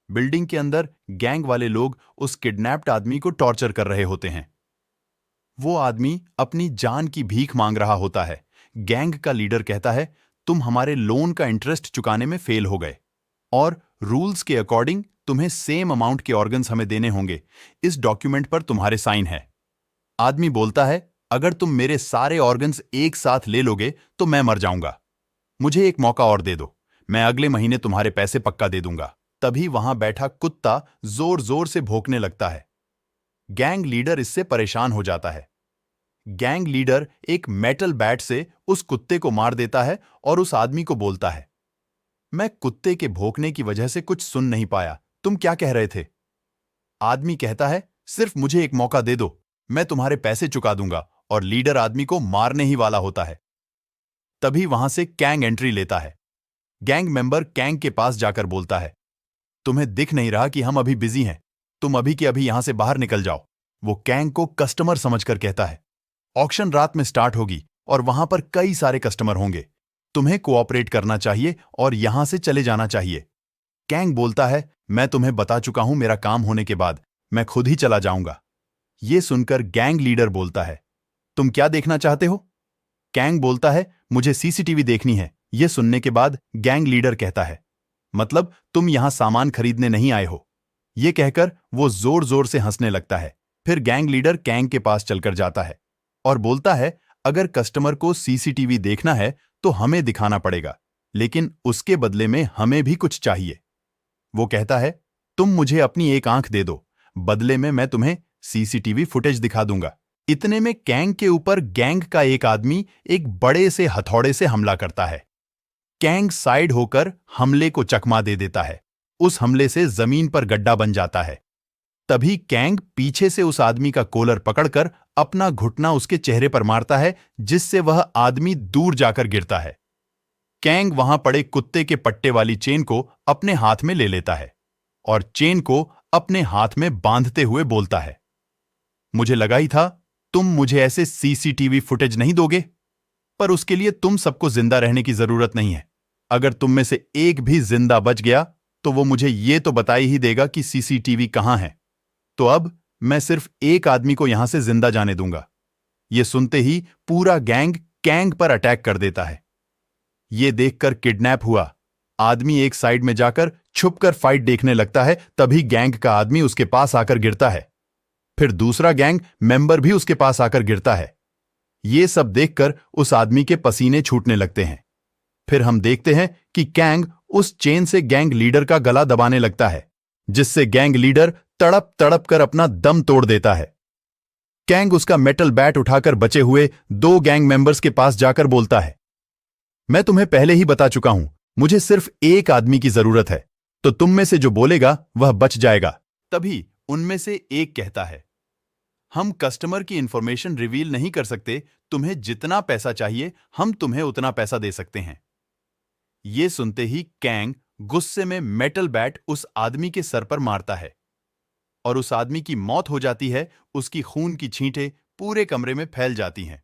S1: बिल्डिंग के अंदर गैंग वाले लोग उस किडनैप्ड आदमी को टॉर्चर कर रहे होते हैं। वो आदमी अपनी जान की भीख मांग रहा होता है। गैंग का लीडर कहता है, तुम हमारे लोन का इंटरेस्ट चुकाने में फेल हो गए और रूल्स के अकॉर्डिंग तुम्हें सेम अमाउंट के ऑर्गन्स हमें देने होंगे। इस डॉक्यूमेंट पर तुम्हारे साइन है। आदमी बोलता है, अगर तुम मेरे सारे ऑर्गन्स एक साथ ले लोगे तो मैं मर जाऊंगा। मुझे एक मौका और दे दो, मैं अगले महीने तुम्हारे पैसे पक्का दे दूंगा। तभी वहां बैठा कुत्ता जोर जोर से भौंकने लगता है। गैंग लीडर इससे परेशान हो जाता है। गैंग लीडर एक मेटल बैट से उस कुत्ते को मार देता है और उस आदमी को बोलता है, मैं कुत्ते के भौंकने की वजह से कुछ सुन नहीं पाया, तुम क्या कह रहे थे? आदमी कहता है, सिर्फ मुझे एक मौका दे दो, मैं तुम्हारे पैसे चुका दूंगा, और लीडर आदमी को मारने ही वाला होता है। तभी वहां से कैंग एंट्री लेता है। गैंग मेंबर कैंग के पास जाकर बोलता है, तुम्हें दिख नहीं रहा कि हम अभी बिजी हैं, तुम अभी के अभी यहां से बाहर निकल जाओ। वो कैंग को कस्टमर समझकर कहता है, ऑक्शन रात में स्टार्ट होगी और वहां पर कई सारे कस्टमर होंगे, तुम्हें कोऑपरेट करना चाहिए और यहां से चले जाना चाहिए। कैंग बोलता है, मैं तुम्हें बता चुका हूं, मेरा काम होने के बाद मैं खुद ही चला जाऊंगा। यह सुनकर गैंग लीडर बोलता है, तुम क्या देखना चाहते हो? कैंग बोलता है, मुझे सीसीटीवी देखनी है। यह सुनने के बाद गैंग लीडर कहता है, मतलब तुम यहां सामान खरीदने नहीं आए हो। यह कहकर वो जोर जोर से हंसने लगता है। फिर गैंग लीडर कैंग के पास चलकर जाता है और बोलता है, अगर कस्टमर को सीसीटीवी देखना है तो हमें दिखाना पड़ेगा, लेकिन उसके बदले में हमें भी कुछ चाहिए। वो कहता है, तुम मुझे अपनी एक आंख दे दो, बदले में मैं तुम्हें सीसीटीवी फुटेज दिखा दूंगा। इतने में कैंग के ऊपर गैंग का एक आदमी एक बड़े से हथौड़े से हमला करता है। कैंग साइड होकर हमले को चकमा दे देता है। उस हमले से जमीन पर गड्ढा बन जाता है। तभी कैंग पीछे से उस आदमी का कॉलर पकड़कर अपना घुटना उसके चेहरे पर मारता है, जिससे वह आदमी दूर जाकर गिरता है। कैंग वहां पड़े कुत्ते के पट्टे वाली चेन को अपने हाथ में ले लेता है और चेन को अपने हाथ में बांधते हुए बोलता है, मुझे लगा ही था तुम मुझे ऐसे सीसीटीवी फुटेज नहीं दोगे, पर उसके लिए तुम सबको जिंदा रहने की जरूरत नहीं है। अगर तुम में से एक भी जिंदा बच गया तो वो मुझे ये तो बता ही देगा कि सीसीटीवी कहां है। तो अब मैं सिर्फ एक आदमी को यहां से जिंदा जाने दूंगा। यह सुनते ही पूरा गैंग कैंग पर अटैक कर देता है। यह देखकर किडनैप हुआ आदमी एक साइड में जाकर छुपकर फाइट देखने लगता है। तभी गैंग का आदमी उसके पास आकर गिरता है। फिर दूसरा गैंग मेंबर भी उसके पास आकर गिरता है। यह सब देखकर उस आदमी के पसीने छूटने लगते हैं। फिर हम देखते हैं कि कैंग उस चेन से गैंग लीडर का गला दबाने लगता है, जिससे गैंग लीडर तड़प तड़प कर अपना दम तोड़ देता है। कैंग उसका मेटल बैट उठाकर बचे हुए दो गैंग मेंबर्स के पास जाकर बोलता है, मैं तुम्हें पहले ही बता चुका हूं, मुझे सिर्फ एक आदमी की जरूरत है, तो तुम में से जो बोलेगा वह बच जाएगा। तभी उनमें से एक कहता है, हम कस्टमर की इंफॉर्मेशन रिवील नहीं कर सकते, तुम्हें जितना पैसा चाहिए हम तुम्हें उतना पैसा दे सकते हैं। यह सुनते ही कैंग गुस्से में मेटल बैट उस आदमी के सर पर मारता है और उस आदमी की मौत हो जाती है। उसकी खून की छींटें पूरे कमरे में फैल जाती हैं।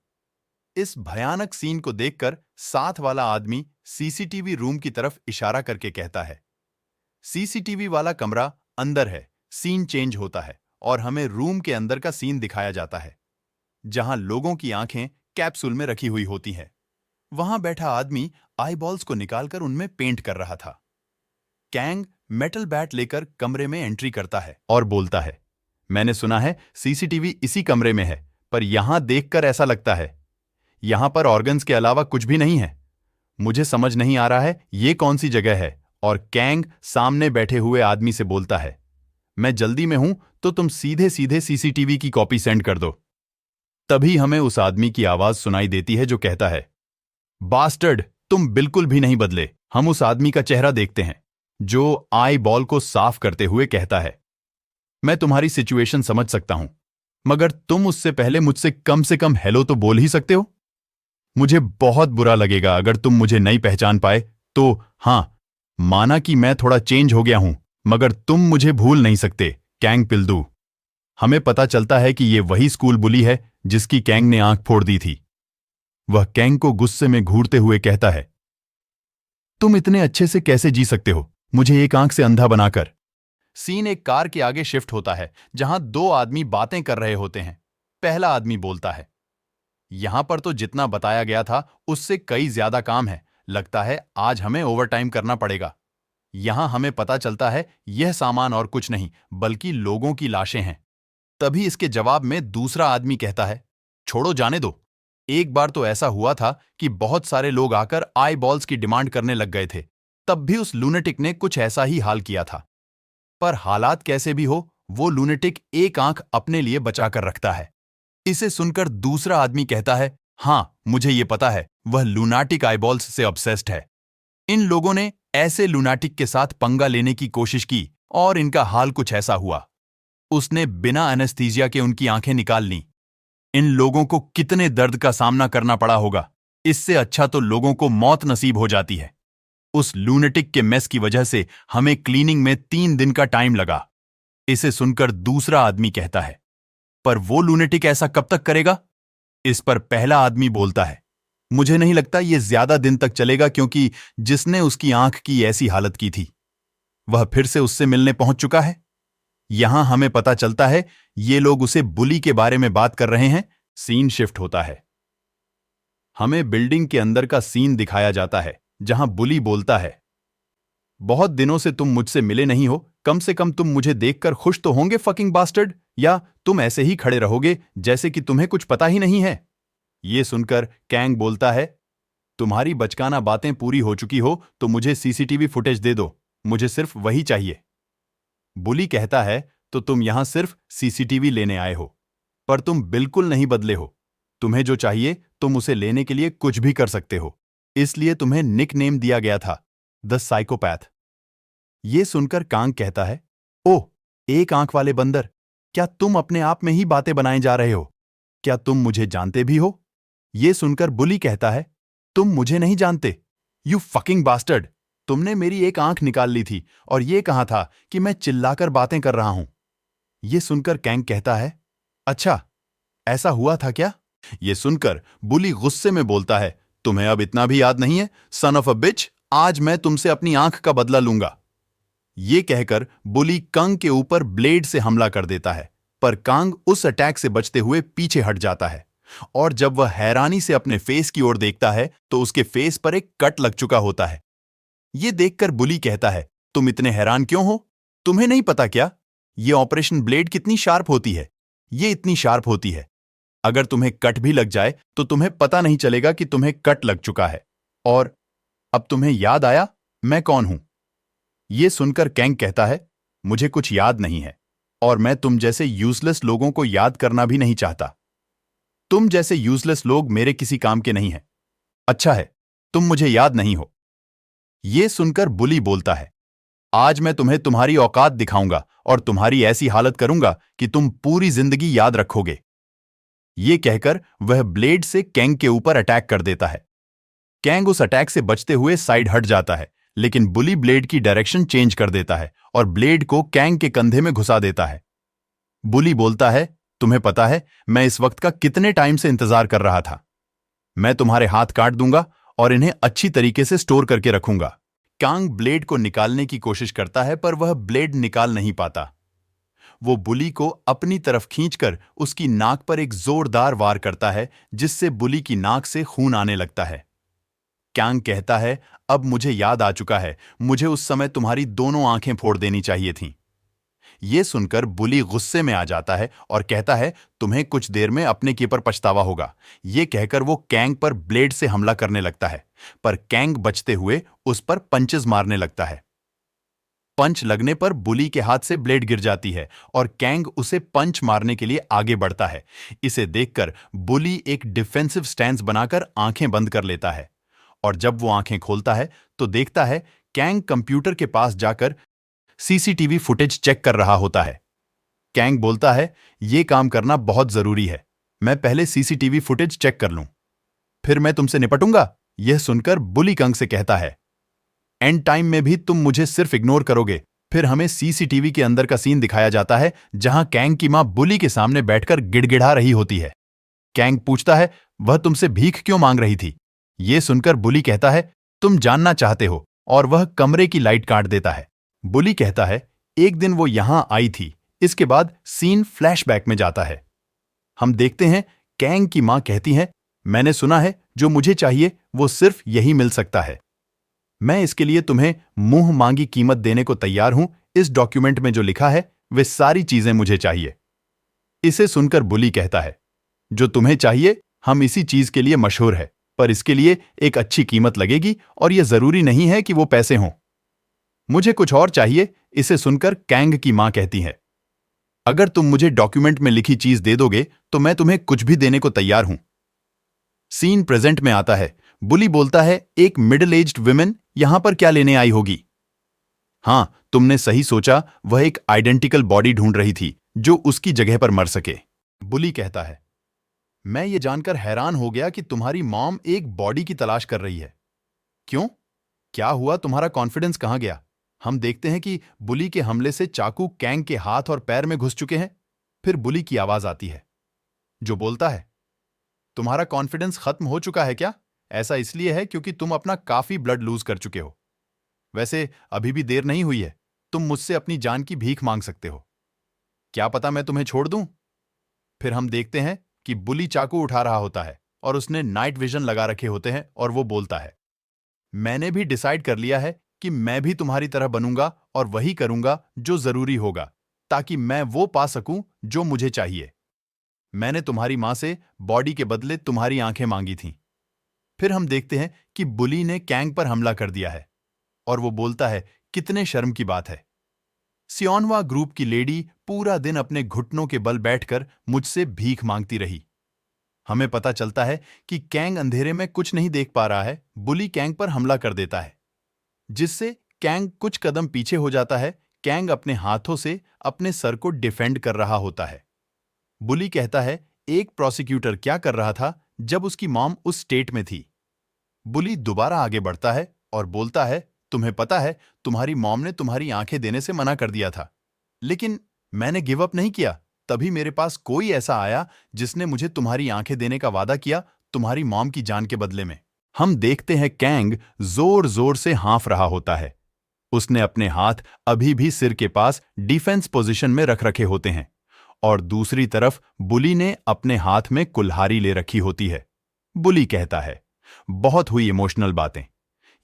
S1: इस भयानक सीन को देखकर साथ वाला आदमी सीसीटीवी रूम की तरफ इशारा करके कहता है, सीसीटीवी वाला कमरा अंदर है। सीन चेंज होता है और हमें रूम के अंदर का सीन दिखाया जाता है, जहां लोगों की आंखें कैप्सूल में रखी हुई होती हैं। वहां बैठा आदमी आईबॉल्स को निकालकर उनमें पेंट कर रहा था। कैंग मेटल बैट लेकर कमरे में एंट्री करता है और बोलता है, मैंने सुना है सीसीटीवी इसी कमरे में है, पर यहां देखकर ऐसा लगता है यहां पर ऑर्गन्स के अलावा कुछ भी नहीं है। मुझे समझ नहीं आ रहा है ये कौन सी जगह है। और कैंग सामने बैठे हुए आदमी से बोलता है, मैं जल्दी में हूं, तो तुम सीधे सीधे सीसीटीवी की कॉपी सेंड कर दो। तभी हमें उस आदमी की आवाज सुनाई देती है जो कहता है, बास्टर्ड, तुम बिल्कुल भी नहीं बदले। हम उस आदमी का चेहरा देखते हैं जो आई बॉल को साफ करते हुए कहता है, मैं तुम्हारी सिचुएशन समझ सकता हूं, मगर तुम उससे पहले मुझसे कम से कम हेलो तो बोल ही सकते हो। मुझे बहुत बुरा लगेगा अगर तुम मुझे नहीं पहचान पाए तो। हां, माना कि मैं थोड़ा चेंज हो गया हूं, मगर तुम मुझे भूल नहीं सकते, कैंग पिल्दू। हमें पता चलता है कि यह वही स्कूल बुली है जिसकी कैंग ने आंख फोड़ दी थी। वह कैंग को गुस्से में घूरते हुए कहता है, तुम इतने अच्छे से कैसे जी सकते हो, मुझे एक आंख से अंधा बनाकर। सीन एक कार के आगे शिफ्ट होता है जहां दो आदमी बातें कर रहे होते हैं। पहला आदमी बोलता है, यहां पर तो जितना बताया गया था उससे कई ज्यादा काम है, लगता है आज हमें ओवरटाइम करना पड़ेगा। यहां हमें पता चलता है यह सामान और कुछ नहीं बल्कि लोगों की लाशें हैं। तभी इसके जवाब में दूसरा आदमी कहता है, छोड़ो, जाने दो, एक बार तो ऐसा हुआ था कि बहुत सारे लोग आकर आई बॉल्स की डिमांड करने लग गए थे। तब भी उस लूनेटिक ने कुछ ऐसा ही हाल किया था। पर हालात कैसे भी हो, वो लूनेटिक एक आंख अपने लिए बचाकर रखता है। इसे सुनकर दूसरा आदमी कहता है, हाँ मुझे ये पता है, वह लूनाटिक आईबॉल्स से ऑब्सेस्ड है। इन लोगों ने ऐसे लूनाटिक के साथ पंगा लेने की कोशिश की और इनका हाल कुछ ऐसा हुआ। उसने बिना एनेस्थीसिया के उनकी आंखें निकाल लीं। इन लोगों को कितने दर्द का सामना करना पड़ा होगा। इससे अच्छा तो लोगों को मौत नसीब हो जाती है। उस लूनेटिक के मेस की वजह से हमें क्लीनिंग में 3 दिन का टाइम लगा। इसे सुनकर दूसरा आदमी कहता है, पर वो लूनेटिक ऐसा कब तक करेगा? इस पर पहला आदमी बोलता है, मुझे नहीं लगता ये ज्यादा दिन तक चलेगा, क्योंकि जिसने उसकी आंख की ऐसी हालत की थी वह फिर से उससे मिलने पहुंच चुका है। यहां हमें पता चलता है ये लोग उसे बुली के बारे में बात कर रहे हैं। सीन शिफ्ट होता है। हमें बिल्डिंग के अंदर का सीन दिखाया जाता है, जहां बुली बोलता है, बहुत दिनों से तुम मुझसे मिले नहीं हो, कम से कम तुम मुझे देखकर खुश तो होंगे फकिंग बास्टर्ड, या तुम ऐसे ही खड़े रहोगे जैसे कि तुम्हें कुछ पता ही नहीं है। ये सुनकर कैंग बोलता है, तुम्हारी बचकाना बातें पूरी हो चुकी हो तो मुझे सीसीटीवी फुटेज दे दो, मुझे सिर्फ वही चाहिए। बुली कहता है, तो तुम यहां सिर्फ सीसीटीवी लेने आए हो, पर तुम बिल्कुल नहीं बदले हो। तुम्हें जो चाहिए तुम उसे लेने के लिए कुछ भी कर सकते हो, इसलिए तुम्हें निक नेम दिया गया था, द साइकोपैथ। ये सुनकर कांग कहता है, ओह एक आंख वाले बंदर, क्या तुम अपने आप में ही बातें बनाए जा रहे हो? क्या तुम मुझे जानते भी हो? ये सुनकर बुली कहता है, तुम मुझे नहीं जानते, यू फकिंग बास्टर्ड। तुमने मेरी एक आंख निकाल ली थी और ये कहा था कि मैं चिल्लाकर बातें कर रहा हूं। ये सुनकर कैंग कहता है, अच्छा ऐसा हुआ था क्या? ये सुनकर बुली गुस्से में बोलता है, तुम्हें अब इतना भी याद नहीं है, सन ऑफ अ बिच, आज मैं तुमसे अपनी आंख का बदला लूंगा। ये कहकर बुली कांग के ऊपर ब्लेड से हमला कर देता है, पर कांग उस अटैक से बचते हुए पीछे हट जाता है। और जब वह हैरानी से अपने फेस की ओर देखता है तो उसके फेस पर एक कट लग चुका होता है। ये देखकर बुली कहता है, तुम इतने हैरान क्यों हो? तुम्हें नहीं पता क्या? ये ऑपरेशन ब्लेड कितनी शार्प होती है। ये इतनी शार्प होती है, अगर तुम्हें कट भी लग जाए तो तुम्हें पता नहीं चलेगा कि तुम्हें कट लग चुका है। और अब तुम्हें याद आया मैं कौन हूं? ये सुनकर कैंग कहता है, मुझे कुछ याद नहीं है और मैं तुम जैसे यूजलेस लोगों को याद करना भी नहीं चाहता। तुम जैसे यूजलेस लोग मेरे किसी काम के नहीं हैं। अच्छा है, तुम मुझे याद नहीं हो। ये सुनकर बुली बोलता है, आज मैं तुम्हें तुम्हारी औकात दिखाऊंगा और तुम्हारी ऐसी हालत करूंगा कि तुम पूरी जिंदगी याद रखोगे। ये कहकर वह ब्लेड से कैंग के ऊपर अटैक कर देता है। कैंग उस अटैक से बचते हुए साइड हट जाता है, लेकिन बुली ब्लेड की डायरेक्शन चेंज कर देता है और ब्लेड को कैंग के कंधे में घुसा देता है। बुली बोलता है, तुम्हें पता है मैं इस वक्त का कितने टाइम से इंतजार कर रहा था। मैं तुम्हारे हाथ काट दूंगा और इन्हें अच्छी तरीके से स्टोर करके रखूंगा। कांग ब्लेड को निकालने की कोशिश करता है, पर वह ब्लेड निकाल नहीं पाता। वो बुली को अपनी तरफ खींचकर उसकी नाक पर एक जोरदार वार करता है, जिससे बुली की नाक से खून आने लगता है। कांग कहता है, अब मुझे याद आ चुका है, मुझे उस समय तुम्हारी दोनों आंखें फोड़ देनी चाहिए थीं। ये सुनकर बुली गुस्से में आ जाता है और कहता है, तुम्हें कुछ देर में अपने के पर पछतावा होगा। ये कहकर वो कैंग पर ब्लेड से हमला करने लगता है, पर कैंग बचते हुए उस पर पंचेस मारने लगता है। पंच लगने पर बुली के हाथ से ब्लेड गिर जाती है और कैंग उसे पंच मारने के लिए आगे बढ़ता है। इसे देखकर बुली एक डिफेंसिव स्टैंस बनाकर आंखें बंद कर लेता है, और जब वो आंखें खोलता है तो देखता है कैंग कंप्यूटर के पास जाकर सीसीटीवी फुटेज चेक कर रहा होता है। कैंग बोलता है, ये काम करना बहुत जरूरी है, मैं पहले सीसीटीवी फुटेज चेक कर लूं, फिर मैं तुमसे निपटूंगा। यह सुनकर बुली कांग से कहता है, एंड टाइम में भी तुम मुझे सिर्फ इग्नोर करोगे। फिर हमें सीसीटीवी के अंदर का सीन दिखाया जाता है, जहां कैंग की मां बुली के सामने बैठकर गिड़गिड़ा रही होती है। कैंग पूछता है, वह तुमसे भीख क्यों मांग रही थी? यह सुनकर बुली कहता है, तुम जानना चाहते हो, और वह कमरे की लाइट काट देता है। बुली कहता है, एक दिन वो यहां आई थी। इसके बाद सीन फ्लैशबैक में जाता है। हम देखते हैं कैंग की मां कहती है, मैंने सुना है जो मुझे चाहिए वो सिर्फ यही मिल सकता है। मैं इसके लिए तुम्हें मुंह मांगी कीमत देने को तैयार हूं। इस डॉक्यूमेंट में जो लिखा है वे सारी चीजें मुझे चाहिए। इसे सुनकर बुली कहता है, जो तुम्हें चाहिए हम इसी चीज के लिए मशहूर है, पर इसके लिए एक अच्छी कीमत लगेगी और यह जरूरी नहीं है कि वो पैसे हों। मुझे कुछ और चाहिए। इसे सुनकर कैंग की मां कहती है, अगर तुम मुझे डॉक्यूमेंट में लिखी चीज दे दोगे तो मैं तुम्हें कुछ भी देने को तैयार हूं। सीन प्रेजेंट में आता है। बुली बोलता है, एक मिडिल एज्ड विमेन यहां पर क्या लेने आई होगी? हां, तुमने सही सोचा, वह एक आइडेंटिकल बॉडी ढूंढ रही थी जो उसकी जगह पर मर सके। बुली कहता है, मैं ये जानकर हैरान हो गया कि तुम्हारी मॉम एक बॉडी की तलाश कर रही है। क्यों? क्या हुआ? तुम्हारा कॉन्फिडेंस कहां गया? हम देखते हैं कि बुली के हमले से चाकू कैंग के हाथ और पैर में घुस चुके हैं। फिर बुली की आवाज आती है जो बोलता है, तुम्हारा कॉन्फिडेंस खत्म हो चुका है क्या? ऐसा इसलिए है क्योंकि तुम अपना काफी ब्लड लूज कर चुके हो। वैसे अभी भी देर नहीं हुई है, तुम मुझसे अपनी जान की भीख मांग सकते हो। क्या पता मैं तुम्हें छोड़ दूं? फिर हम देखते हैं कि बुली चाकू उठा रहा होता है और उसने नाइट विजन लगा रखे होते हैं और वो बोलता है, मैंने भी डिसाइड कर लिया है कि मैं भी तुम्हारी तरह बनूंगा और वही करूंगा जो जरूरी होगा ताकि मैं वो पा सकूं जो मुझे चाहिए। मैंने तुम्हारी मां से बॉडी के बदले तुम्हारी आंखें मांगी थीं। फिर हम देखते हैं कि बुली ने कैंग पर हमला कर दिया है और वो बोलता है, कितने शर्म की बात है। सियोनवा ग्रुप की लेडी पूरा दिन अपने घुटनों के बल बैठकर मुझसे भीख मांगती रही। हमें पता चलता है कि कैंग अंधेरे में कुछ नहीं देख पा रहा है। बुली कैंग पर हमला कर देता है जिससे कैंग कुछ कदम पीछे हो जाता है। कैंग अपने हाथों से अपने सर को डिफेंड कर रहा होता है। बुली कहता है, एक प्रोसिक्यूटर क्या कर रहा था जब उसकी मॉम उस स्टेट में थी? बुली दोबारा आगे बढ़ता है और बोलता है, तुम्हें पता है तुम्हारी मॉम ने तुम्हारी आंखें देने से मना कर दिया था, लेकिन मैंने गिव अप नहीं किया। तभी मेरे पास कोई ऐसा आया जिसने मुझे तुम्हारी आंखें देने का वादा किया तुम्हारी मॉम की जान के बदले में। हम देखते हैं कैंग जोर जोर से हाँफ रहा होता है। उसने अपने हाथ अभी भी सिर के पास डिफेंस पोजीशन में रख रखे होते हैं और दूसरी तरफ बुली ने अपने हाथ में कुल्हाड़ी ले रखी होती है। बुली कहता है, बहुत हुई इमोशनल बातें।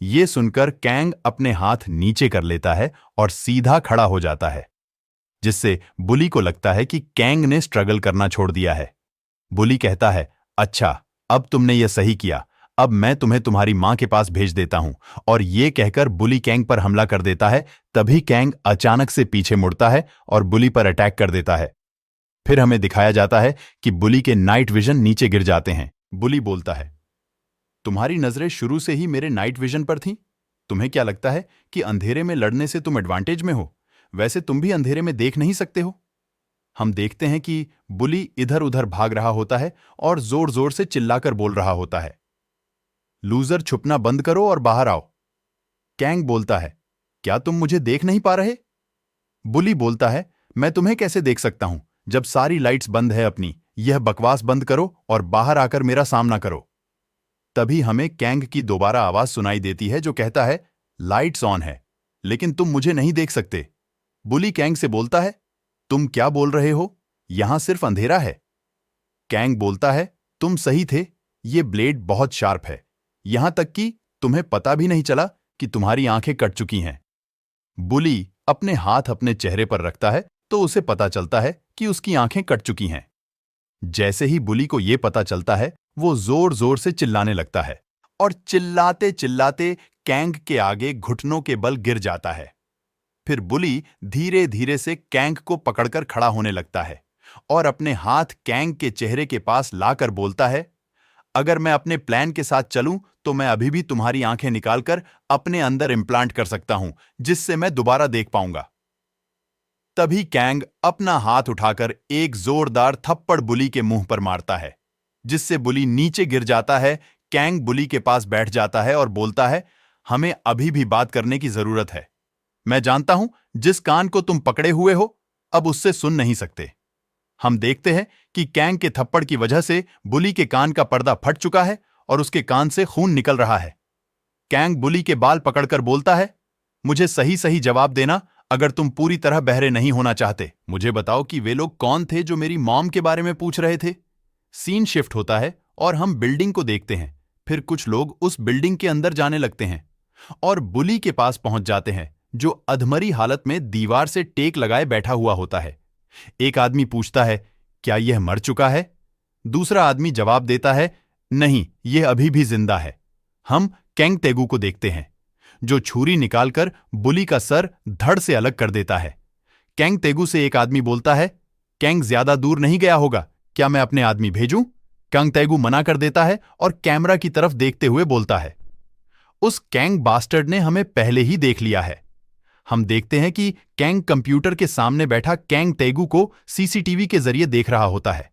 S1: ये सुनकर कैंग अपने हाथ नीचे कर लेता है और सीधा खड़ा हो जाता है, जिससे बुली को लगता है कि कैंग ने स्ट्रगल करना छोड़ दिया है। बुली कहता है, अच्छा, अब तुमने ये सही किया, अब मैं तुम्हें तुम्हारी मां के पास भेज देता हूं। और ये कहकर बुली कैंग पर हमला कर देता है। तभी कैंग अचानक से पीछे मुड़ता है और बुली पर अटैक कर देता है। फिर हमें दिखाया जाता है कि बुली के नाइट विजन नीचे गिर जाते हैं। बुली बोलता है, तुम्हारी नजरें शुरू से ही मेरे नाइट विजन पर थीं। तुम्हें क्या लगता है कि अंधेरे में लड़ने से तुम एडवांटेज में हो? वैसे तुम भी अंधेरे में देख नहीं सकते हो। हम देखते हैं कि बुली इधर उधर भाग रहा होता है और जोर जोर से चिल्लाकर बोल रहा होता है, लूजर, छुपना बंद करो और बाहर आओ। कैंग बोलता है, क्या तुम मुझे देख नहीं पा रहे? बुली बोलता है, मैं तुम्हें कैसे देख सकता हूं जब सारी लाइट्स बंद है अपनी। यह बकवास बंद करो और बाहर आकर मेरा सामना करो। तभी हमें कैंग की दोबारा आवाज सुनाई देती है जो कहता है, लाइट्स ऑन है लेकिन तुम मुझे नहीं देख सकते। बुली कैंग से बोलता है, तुम क्या बोल रहे हो? यहां सिर्फ अंधेरा है। कैंग बोलता है, तुम सही थे, ये ब्लेड बहुत शार्प है, यहां तक कि तुम्हें पता भी नहीं चला कि तुम्हारी आंखें कट चुकी हैं। बुली अपने हाथ अपने चेहरे पर रखता है तो उसे पता चलता है कि उसकी आंखें कट चुकी हैं। जैसे ही बुली को यह पता चलता है, वो जोर जोर से चिल्लाने लगता है और चिल्लाते चिल्लाते कैंग के आगे घुटनों के बल गिर जाता है। फिर बुली धीरे धीरे से कैंग को पकड़कर खड़ा होने लगता है और अपने हाथ कैंग के चेहरे के पास लाकर बोलता है, अगर मैं अपने प्लान के साथ चलूं तो मैं अभी भी तुम्हारी आंखें निकालकर अपने अंदर इंप्लांट कर सकता हूं, जिससे मैं दोबारा देख पाऊंगा। तभी कैंग अपना हाथ उठाकर एक जोरदार थप्पड़ बुली के मुंह पर मारता है, जिससे बुली नीचे गिर जाता है। कैंग बुली के पास बैठ जाता है और बोलता है, हमें अभी भी बात करने की जरूरत है। मैं जानता हूं जिस कान को तुम पकड़े हुए हो अब उससे सुन नहीं सकते। हम देखते हैं कि कैंग के थप्पड़ की वजह से बुली के कान का पर्दा फट चुका है और उसके कान से खून निकल रहा है। कैंग बुली के बाल पकड़कर बोलता है, मुझे सही सही जवाब देना अगर तुम पूरी तरह बहरे नहीं होना चाहते। मुझे बताओ कि वे लोग कौन थे जो मेरी मॉम के बारे में पूछ रहे थे। सीन शिफ्ट होता है और हम बिल्डिंग को देखते हैं। फिर कुछ लोग उस बिल्डिंग के अंदर जाने लगते हैं और बुली के पास पहुंच जाते हैं, जो अधमरी हालत में दीवार से टेक लगाए बैठा हुआ होता है। एक आदमी पूछता है, क्या यह मर चुका है? दूसरा आदमी जवाब देता है, नहीं, यह अभी भी जिंदा है। हम कैंग तेगू को देखते हैं, जो छुरी निकालकर बुली का सर धड़ से अलग कर देता है। कैंग तेगू से एक आदमी बोलता है, कैंग ज्यादा दूर नहीं गया होगा, क्या मैं अपने आदमी भेजूं? कैंग तेगू मना कर देता है और कैमरा की तरफ देखते हुए बोलता है, उस कैंग बास्टर्ड ने हमें पहले ही देख लिया है। हम देखते हैं कि कैंग कंप्यूटर के सामने बैठा कैंग तेगू को सीसीटीवी के जरिए देख रहा होता है।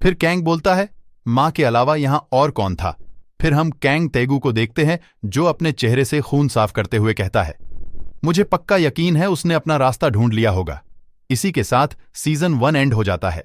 S1: फिर कैंग बोलता है, मां के अलावा यहां और कौन था? फिर हम कैंग तेगू को देखते हैं, जो अपने चेहरे से खून साफ करते हुए कहता है, मुझे पक्का यकीन है उसने अपना रास्ता ढूंढ लिया होगा। इसी के साथ सीजन 1 एंड हो जाता है।